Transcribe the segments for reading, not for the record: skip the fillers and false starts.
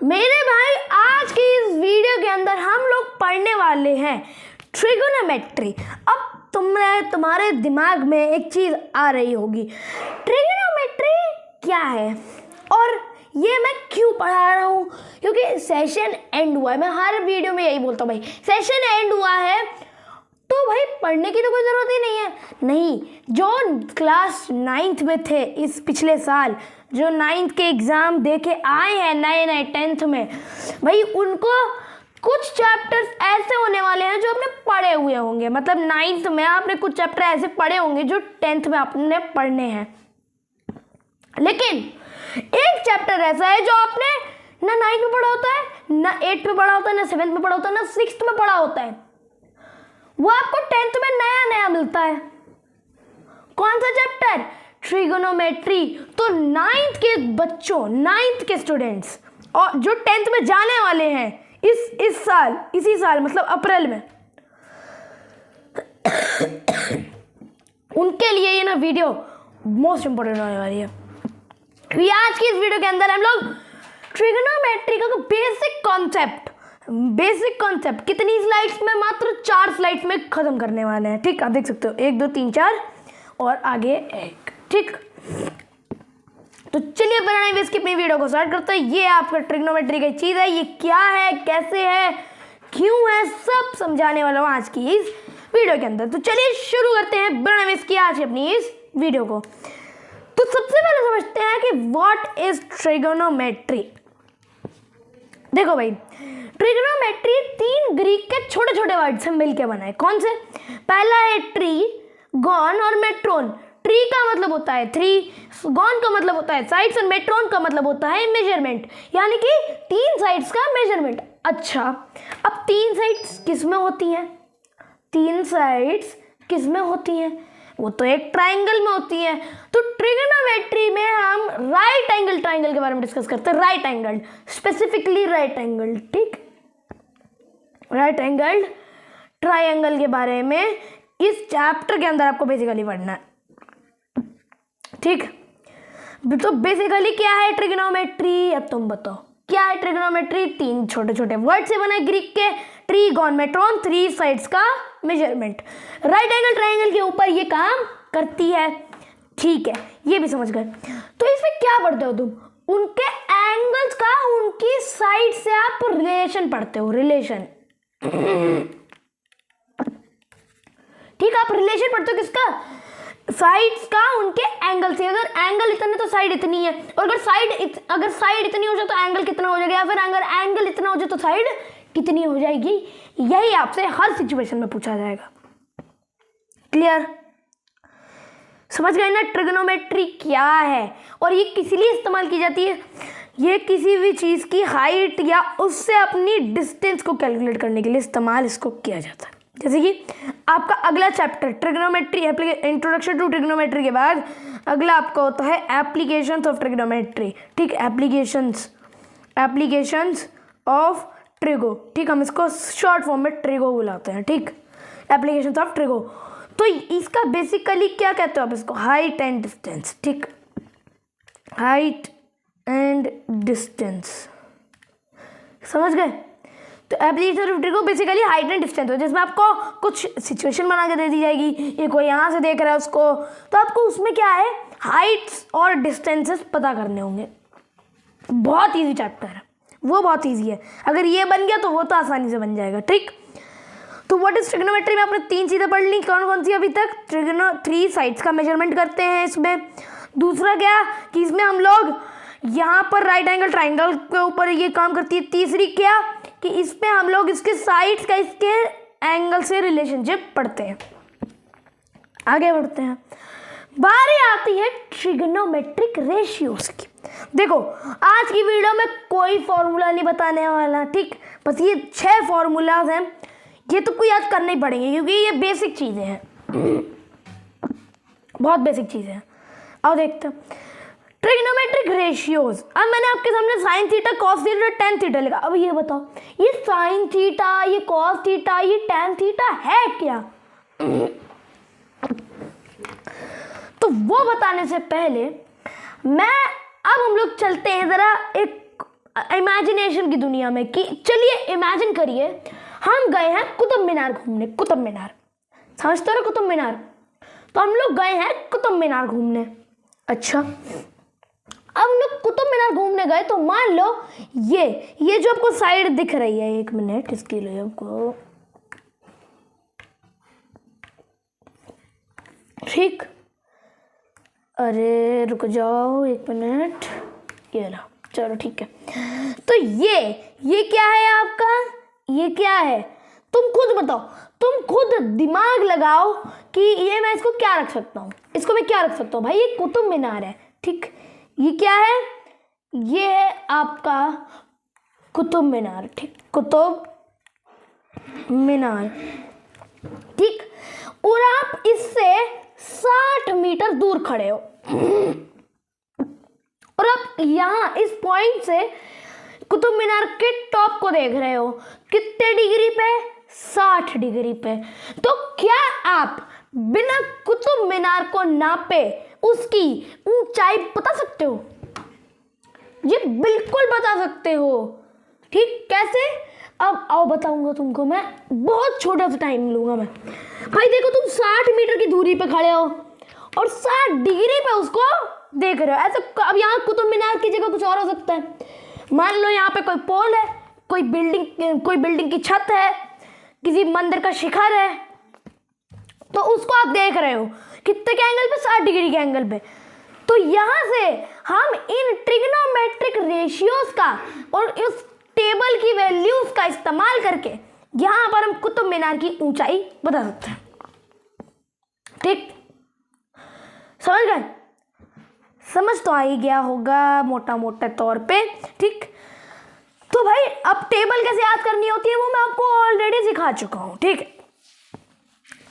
मेरे भाई आज की इस वीडियो के अंदर हम लोग पढ़ने वाले हैं ट्रिगोनोमेट्री। अब तुम्हारे दिमाग में एक चीज़ आ रही होगी, ट्रिगोनोमेट्री क्या है और ये मैं क्यों पढ़ा रहा हूँ, क्योंकि सेशन एंड हुआ है। मैं हर वीडियो में यही बोलता हूँ भाई, सेशन एंड हुआ है तो भाई पढ़ने की तो कोई ज़रूरत ही नहीं है। नहीं, जो क्लास 9th में थे इस पिछले साल, जो 9th के एग्ज़ाम दे के आए हैं नए 10th में, भाई उनको कुछ चैप्टर्स ऐसे होने वाले हैं जो आपने पढ़े हुए होंगे। मतलब 9th में आपने कुछ चैप्टर ऐसे पढ़े होंगे जो 10th में आपने पढ़ने हैं, लेकिन एक चैप्टर ऐसा है जो आपने ना 9th में पढ़ा होता है, ना 8th में पढ़ा होता है, ना 7th में पढ़ा होता है, ना 6th में पढ़ा होता है। वो आपको 10th में नया मिलता है। कौन सा चैप्टर? ट्रिगोनोमेट्री। तो 9th के बच्चों, 9th के स्टूडेंट्स और जो 10th में जाने वाले हैं इसी साल मतलब अप्रैल में, उनके लिए ये ना वीडियो मोस्ट इंपोर्टेंट होने वाली है। आज की इस वीडियो के अंदर हम लोग ट्रिगोनोमेट्री का बेसिक कॉन्सेप्ट कितनी स्लाइड्स में? मात्र 4 स्लाइड्स में खत्म करने वाले हैं। ठीक, आप देख सकते हो 1 2 3 4 और आगे 1। ठीक, तो चलिए बिना नहीं वेस्ट अपनी वीडियो को स्टार्ट करते हैं। ये आपका ट्रिगोनोमेट्री की चीज़ है, ये क्या है, कैसे है, क्यों है, सब समझाने वाला हूँ आज की इस वीडियो के अंदर। तो चलिए शुरू करते हैं बिना वेस्ट किए आज अपनी इस वीडियो को। तो सबसे पहले समझते हैं कि व्हाट इज ट्रिगोनोमेट्री। देखो भाई, ट्रिगोनोमेट्री 3 ग्रीक के छोटे छोटे वर्ड से मिलके बना है। कौन से? पहला है ट्री, गॉन और मेट्रोन। ट्री का मतलब होता है 3, गॉन का मतलब होता है साइड्स और मेट्रोन का मतलब होता है मेजरमेंट, यानी कि 3 साइड्स का मेजरमेंट। अच्छा, अब 3 साइड्स किस में होती हैं? 3 साइड्स किस में होती हैं? वो तो एक ट्राइंगल में होती है। तो ट्रिगोनोमेट्री में हम राइट एंगल ट्राइंगल के बारे में डिस्कस करते हैं। Right angle, specifically right angle. ठीक, राइट एंगल ट्राइंगल के बारे में इस चैप्टर के अंदर आपको बेसिकली पढ़ना है। ठीक, तो बेसिकली क्या है ट्रिगोनोमेट्री, अब तुम बताओ क्या है ट्रिगोनोमेट्री? 3 छोटे छोटे वर्ड से बना है ग्रीक के, ट्री, गॉन, मेट्रोन, 3 साइड्स का मेजरमेंट। राइट एंगल ट्राइंगल के ऊपर ये काम करती है। ठीक है, ये भी समझ गए। तो इसमें क्या पढ़ते हो तुम? उनके एंगल्स का, उनकी साइड से आप रिलेशन पढ़ते हो। रिलेशन, ठीक, आप रिलेशन पढ़ते हो किसका? साइड्स का, उनके एंगल से। अगर एंगल इतने तो साइड इतनी है, और अगर साइड इतनी हो जाए तो एंगल कितना हो जाएगा, या फिर अगर एंगल इतना हो जाए तो साइड कितनी हो जाएगी। यही आपसे हर सिचुएशन में पूछा जाएगा। क्लियर? समझ गए ना ट्रिगोनोमेट्री क्या है और ये किस लिए इस्तेमाल की जाती है? ये किसी भी चीज़ की हाइट या उससे अपनी डिस्टेंस को कैलकुलेट करने के लिए इस्तेमाल इसको किया जाता है। जैसे कि आपका अगला chapter trigonometry, introduction to trigonometry के बाद अगला आपका होता है एप्लीकेशंस ऑफ ट्रिगोनोमेट्री। ठीक, एप्लीकेशंस ऑफ ट्रिगो। ठीक, हम इसको शॉर्ट फॉर्म में ट्रिगो बुलाते हैं। ठीक, एप्लीकेशंस ऑफ ट्रिगो। तो इसका बेसिकली क्या कहते हो आप इसको? Height and distance. ठीक, हाइट एंड डिस्टेंस, समझ गए? तो application of trigo basically height and distance हो, जिसमें आपको कुछ सिचुएशन बना के दे दी जाएगी। ये कोई यहाँ से देख रहा है उसको, तो आपको उसमें क्या है, हाइट्स और डिस्टेंसेस पता करने होंगे। बहुत ईजी चैप्टर है वो, बहुत ईजी है। अगर ये बन गया तो वो तो आसानी से बन जाएगा। ठीक, तो व्हाट इज ट्रिगोनोमेट्री में आपने 3 चीज़ें पढ़ ली। कौन कौन सी? अभी तक 3 साइड्स का मेजरमेंट करते हैं इसमें। दूसरा क्या कि इसमें हम लोग यहाँ पर राइट एंगल ट्राइंगल के ऊपर ये काम करती है। तीसरी क्या कि इसमें हम लोग इसके साइड्स का, इसके एंगल से रिलेशनशिप पढ़ते हैं। आगे बढ़ते हैं, बारी आती है ट्रिगोनोमेट्रिक रेशियोज की। देखो, आज की वीडियो में कोई फॉर्मूला नहीं बताने वाला। ठीक, बस ये 6 फॉर्मूलाज हैं, ये तुमको याद करने ही पड़ेंगे क्योंकि ये बेसिक चीज़ें हैं, बहुत बेसिक चीज़ें हैं। आओ देखते हैं ट्रिगोनोमेट्रिक रेशियोज। अब मैंने आपके सामने sign theta, cos theta, tan theta लिखा। अब ये बताओ, ये साइन थीटा, ये कॉस थीटा, ये टेन थीटा है क्या? तो वो बताने से पहले अब हम लोग चलते हैं ज़रा एक इमेजिनेशन की दुनिया में कि चलिए इमेजिन करिए हम गए हैं कुतुब मीनार घूमने। कुतुब मीनार समझते हो, कुतुब मीनार। तो हम लोग गए हैं कुतुब मीनार घूमने। अच्छा, अब हम लोग कुतुब मीनार घूमने गए तो मान लो ये जो आपको साइड दिख रही है, एक मिनट इसके लिए आपको, ठीक, अरे रुक जाओ एक मिनट, ये लो, चलो ठीक है। तो ये क्या है आपका, ये क्या है, तुम खुद बताओ, तुम खुद दिमाग लगाओ कि ये मैं इसको क्या रख सकता हूँ, इसको मैं क्या रख सकता हूँ। भाई ये कुतुब मीनार है, ठीक, ये क्या है, ये है आपका कुतुब मीनार, ठीक, कुतुब मीनार, ठीक। और आप इससे 60 मीटर दूर खड़े हो और आप यहाँ इस पॉइंट से कुतुब मीनार के टॉप को देख रहे हो। कितने डिग्री पे, 60 डिग्री पे। तो क्या आप बिना कुतुब मीनार को नापे उसकी ऊंचाई बता सकते हो? ये बिल्कुल बता सकते हो, ठीक। कैसे? अब आओ बताऊंगा तुमको मैं, बहुत छोटा सा टाइम लूंगा मैं। भाई देखो, तुम 60 मीटर की दूरी पे खड़े हो और 60 डिग्री पे उसको देख रहे हो। ऐसे अब यहाँ कुतुब मीनार की जगह कुछ और हो सकता है। मान लो यहाँ पे कोई पोल है, कोई बिल्डिंग की छत है, किसी मंदिर का शिखर है, तो उसको आप देख रहे हो कितने के एंगल पे, 60 डिग्री के एंगल पे। तो यहाँ से हम इन ट्रिग्नोमेट्रिक रेशियोज का और इस टेबल की वैल्यूज का इस्तेमाल करके यहाँ पर हम कुतुब मीनार की ऊंचाई बता सकते हैं, ठीक। समझ गए? समझ तो आ ही गया होगा मोटा मोटा तौर पे, ठीक। तो भाई अब टेबल कैसे याद करनी होती है वो मैं आपको ऑलरेडी सिखा चुका हूँ, ठीक।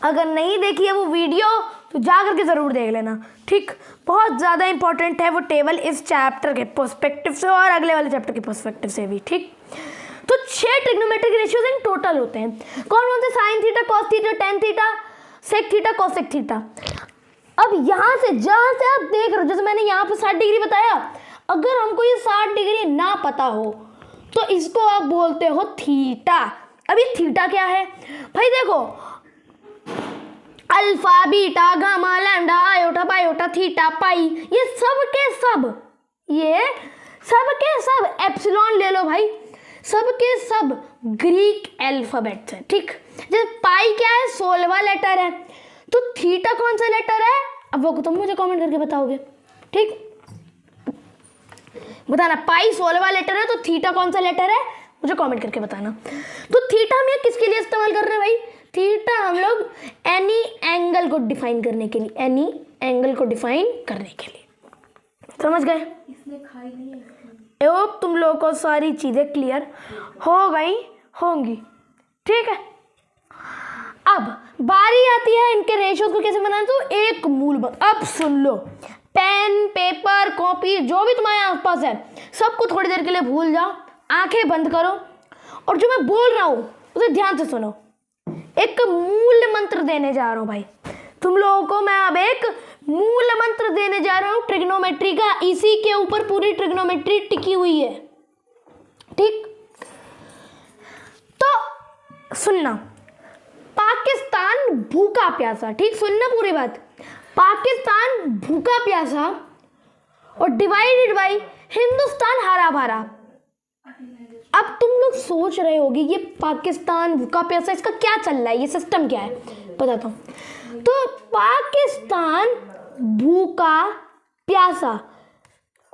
अगर नहीं देखी है वो वीडियो तो जा करके ज़रूर देख लेना, ठीक। बहुत ज़्यादा इंपॉर्टेंट है वो टेबल इस चैप्टर के पर्सपेक्टिव से और अगले वाले चैप्टर के पर्सपेक्टिव से भी, ठीक। तो 6 ट्रिग्नोमेट्रिक रेशियोज इन टोटल होते हैं। कौन कौन से? Sine theta, cos theta, tan theta, sec theta, cosec theta. अब यहाँ से जहाँ से आप देख रहे हो, जैसे मैंने यहाँ पे 60 डिग्री बताया, अगर हमको ये 60 डिग्री ना पता हो तो इसको आप बोलते हो थीटा। अब ये थीटा क्या है भाई? देखो, alpha, beta, gamma, lambda, iota, biota, theta, pi, ये सब के सब एप्सिलॉन ले लो भाई, सब के सब ग्रीक अल्फाबेट्स है, ठीक। जैसे पाई क्या है? 16वां लेटर है। तो थीटा कौन सा लेटर है? अब वो तुम मुझे कमेंट करके बताओगे, ठीक। बताना, पाई 16वां लेटर है तो थीटा कौन सा लेटर है, मुझे कमेंट करके बताना। तो थीटा हम ये किसके लिए इस्तेमाल कर रहे हैं भाई? थीटा हम लोग एनी एंगल को डिफाइन करने के लिए, एनी एंगल को डिफाइन करने के लिए। समझ गए? इसने खाई नहीं है। तुम लोगों को सारी चीजें क्लियर हो गई होंगी, ठीक है। अब बारी आती है इनके रेशियोज को कैसे बनाना। तो एक मूल बात अब सुन लो, पेन, पेपर, कॉपी, जो भी तुम्हारे आसपास है सबको थोड़ी देर के लिए भूल जाओ, आंखें बंद करो और जो मैं बोल रहा हूँ उसे ध्यान से सुनो। एक मूल मंत्र देने जा रहा हूँ भाई तुम लोगों को। मैं अब एक मूल मंत्र देने जा रहा हूँ ट्रिग्नोमेट्री का। इसी के ऊपर पूरी ट्रिग्नोमेट्री टिकी हुई है, ठीक। तो सुनना, पाकिस्तान भूखा प्यासा, ठीक, सुनना पूरी बात। पाकिस्तान भूखा प्यासा और डिवाइडेड बाय हिंदुस्तान हरा भरा। अब तुम लोग सोच रहे होगे ये पाकिस्तान भूखा प्यासा, इसका क्या चल रहा है, ये सिस्टम क्या है, बताता हूँ। तो पाकिस्तान भूखा प्यासा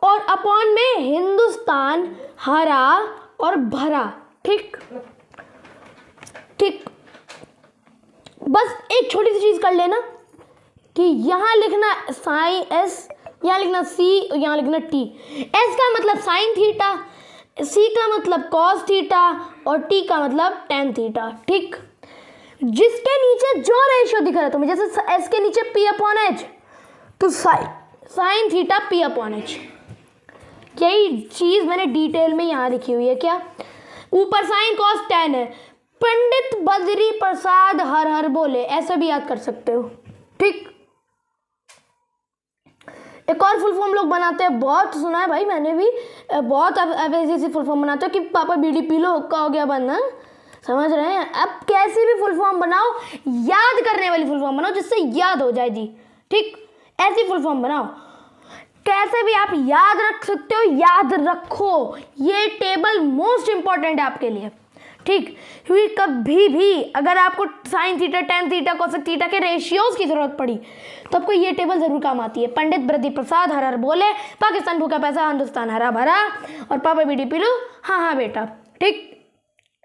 और अपॉन में हिंदुस्तान हरा और भरा, ठीक ठीक। बस एक छोटी सी चीज कर लेना कि यहाँ लिखना साइन एस, यहाँ लिखना सी, यहाँ लिखना टी। एस का मतलब साइन थीटा, सी का मतलब कॉस थीटा और टी का मतलब टेन थीटा, ठीक। जिसके नीचे जो रेशियो दिख रहा है तुम्हें, जैसे एस के नीचे पी अपॉन एच, तो sine theta P upon H, यही चीज मैंने डिटेल में यहाँ लिखी हुई है। क्या? ऊपर साइन कॉस टेन है। पंडित बद्री प्रसाद हर हर बोले, ऐसा भी याद कर सकते हो, ठीक। एक और फुल फॉर्म लोग बनाते हैं, बहुत सुना है भाई मैंने भी, बहुत ऐसी फुल फॉर्म बनाते हो कि पापा बीड़ी पी लो हुक्का हो गया बंद। ना समझ रहे हैं? अब कैसी भी फुल फॉर्म बनाओ, याद करने वाली फुल फॉर्म बनाओ जिससे याद हो जाए जी, ठीक? ऐसी फुल फॉर्म बनाओ कैसे भी आप याद रख सकते हो, याद रखो। ये टेबल मोस्ट इंपॉर्टेंट है आपके लिए, ठीक? क्योंकि कभी भी अगर आपको sine theta, tan theta, cosec theta के रेशियोज की जरूरत पड़ी तो आपको ये टेबल जरूर काम आती है। पंडित ब्रदी प्रसाद हर हर बोले, पाकिस्तान भूखा पैसा, हिंदुस्तान हरा भरा, और पापा बीड़ी पी लो, हाँ हाँ बेटा, ठीक?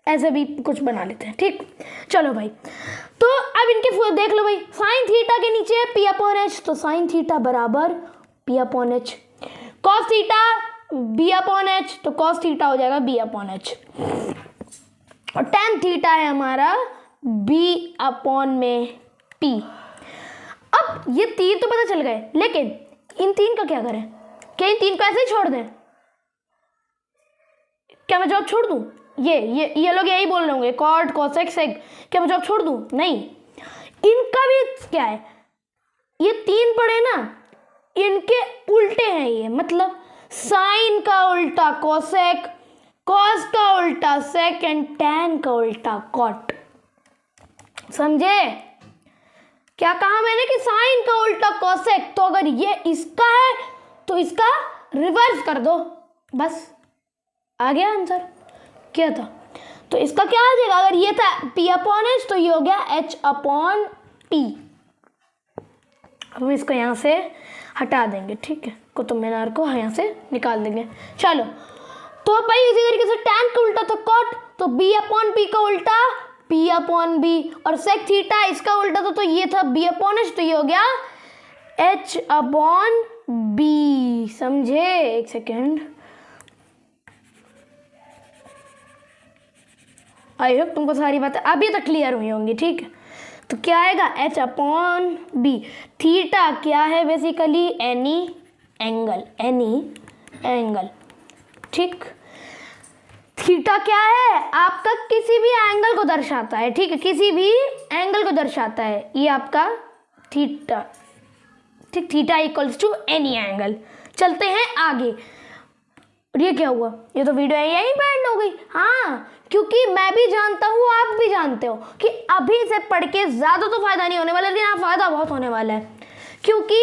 ऐसे भी कुछ बना लेते हैं, ठीक? चलो भाई, तो अब इनके देख लो भाई, साइन थीटा के नीचे है पी अपॉन एच, तो साइन थीटा बराबर P upon H, cos theta B upon H, तो कॉस थीटा हो जाएगा बी अपॉन एच, और टेन थीटा है हमारा बी अपॉन में पी। अब ये तीन तो पता चल गए, लेकिन इन तीन का क्या करें? क्या इन तीन को ऐसे ही छोड़ दें? क्या मैं जॉब छोड़ दूं? ये लोग यही बोल रहे होंगे, कॉट कोसेक सेक, क्या मैं जॉब छोड़ दूं? नहीं, इनका भी क्या है, ये तीन पढ़े ना, इनके उल्टे हैं ये, मतलब साइन का उल्टा कोसेक, कॉस का उल्टा सेक एंड टैन का उल्टा कॉट। समझे क्या कहा मैंने कि साइन का उल्टा कोसेक, तो अगर ये इसका है तो इसका रिवर्स कर दो, बस आ गया आंसर। क्या था? तो इसका क्या आ जाएगा? अगर ये था P अपॉन एच तो ये हो गया H अपॉन P। अब हम इसको यहाँ से हटा देंगे, ठीक है? कुतुब मीनार को यहाँ से निकाल देंगे। चलो, तो भाई इसी तरीके से टैन का उल्टा तो कॉट, तो B अपॉन P का उल्टा P अपॉन B, और सेक थीटा इसका उल्टा तो ये था B अपॉन एच, तो ये हो गया H अपॉन B। समझे? एक सेकेंड, आई होप तुमको सारी बातें अभी तक क्लियर हुई होंगी, ठीक है? तो क्या आएगा? H upon B. थीटा क्या है? बेसिकली एनी एंगल, ठीक? थीटा क्या है? आपका किसी भी एंगल को दर्शाता है, ठीक है? किसी भी एंगल को दर्शाता है ये आपका थीटा, ठीक? Theta equals to any angle. चलते हैं आगे। और ये क्या हुआ? ये तो वीडियो यहीं पे एंड हो गई। हाँ, क्योंकि मैं भी जानता हूँ, आप भी जानते हो कि अभी से पढ़ के ज़्यादा तो फ़ायदा नहीं होने वाला, लेकिन हाँ फ़ायदा बहुत होने वाला है, क्योंकि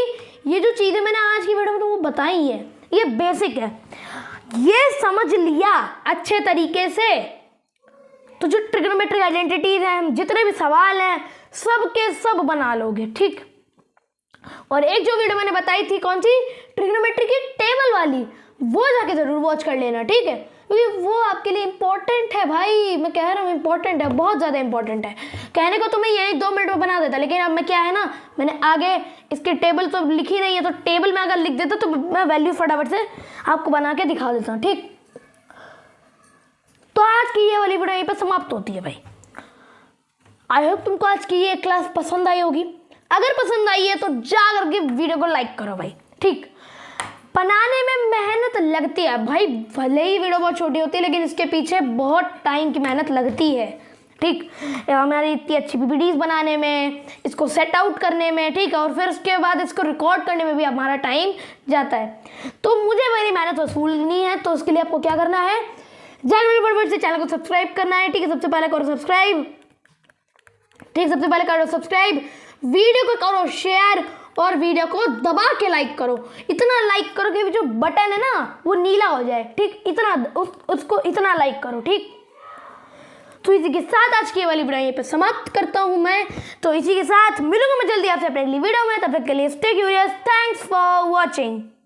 ये जो चीज़ें मैंने आज की वीडियो में तुमको बताई है ये बेसिक है। ये समझ लिया अच्छे तरीके से तो जो ट्रिग्नोमेट्रिक आइडेंटिटीज हैं, जितने भी सवाल हैं, सब के सब बना लोगे, ठीक? और एक जो वीडियो मैंने बताई थी, कौन सी? ट्रिग्नोमेट्री की टेबल वाली, वो जाके ज़रूर वॉच कर लेना, ठीक है? क्योंकि वो आपके लिए इम्पोर्टेंट है भाई, मैं कह रहा हूँ इम्पोर्टेंट है, बहुत ज़्यादा इम्पोर्टेंट है। कहने को तो मैं यही 2 मिनट में बना देता, लेकिन अब मैं क्या है ना, मैंने आगे इसकी टेबल तो लिखी नहीं है, तो टेबल में अगर लिख देता तो मैं वैल्यू फटाफट से आपको बना के दिखा देता हूँ, ठीक? तो आज की ये वाली वीडियो यहीं पर समाप्त होती है भाई। आई होप तुमको आज की ये क्लास पसंद आई होगी। अगर पसंद आई है तो जा करके वीडियो को लाइक करो भाई, ठीक? बनाने में मेहनत लगती है भाई, भले ही वीडियो बहुत छोटी होती है, लेकिन इसके पीछे बहुत टाइम की मेहनत लगती है, ठीक? हमारी इतनी अच्छी पीपीटीज बनाने में, इसको सेट आउट करने में, ठीक है? और फिर उसके बाद इसको रिकॉर्ड करने में भी हमारा टाइम जाता है। तो मुझे मेरी मेहनत वसूलनी है, तो उसके लिए आपको क्या करना है? जल्दी से चैनल को सब्सक्राइब करना है, ठीक है? सबसे पहले करो सब्सक्राइब, ठीक? सबसे पहले करो सब्सक्राइब, वीडियो को करो शेयर, और वीडियो को दबा के लाइक करो। इतना लाइक करो कि जो बटन है ना वो नीला हो जाए, ठीक? इतना उसको इतना लाइक करो, ठीक? तो इसी के साथ आज की वाली वीडियो यहीं पे समाप्त करता हूँ मैं। तो इसी के साथ मिलूंगा मैं जल्दी आपसे अपनी अगली वीडियो में, तब तक के लिए stay curious. Thanks for watching.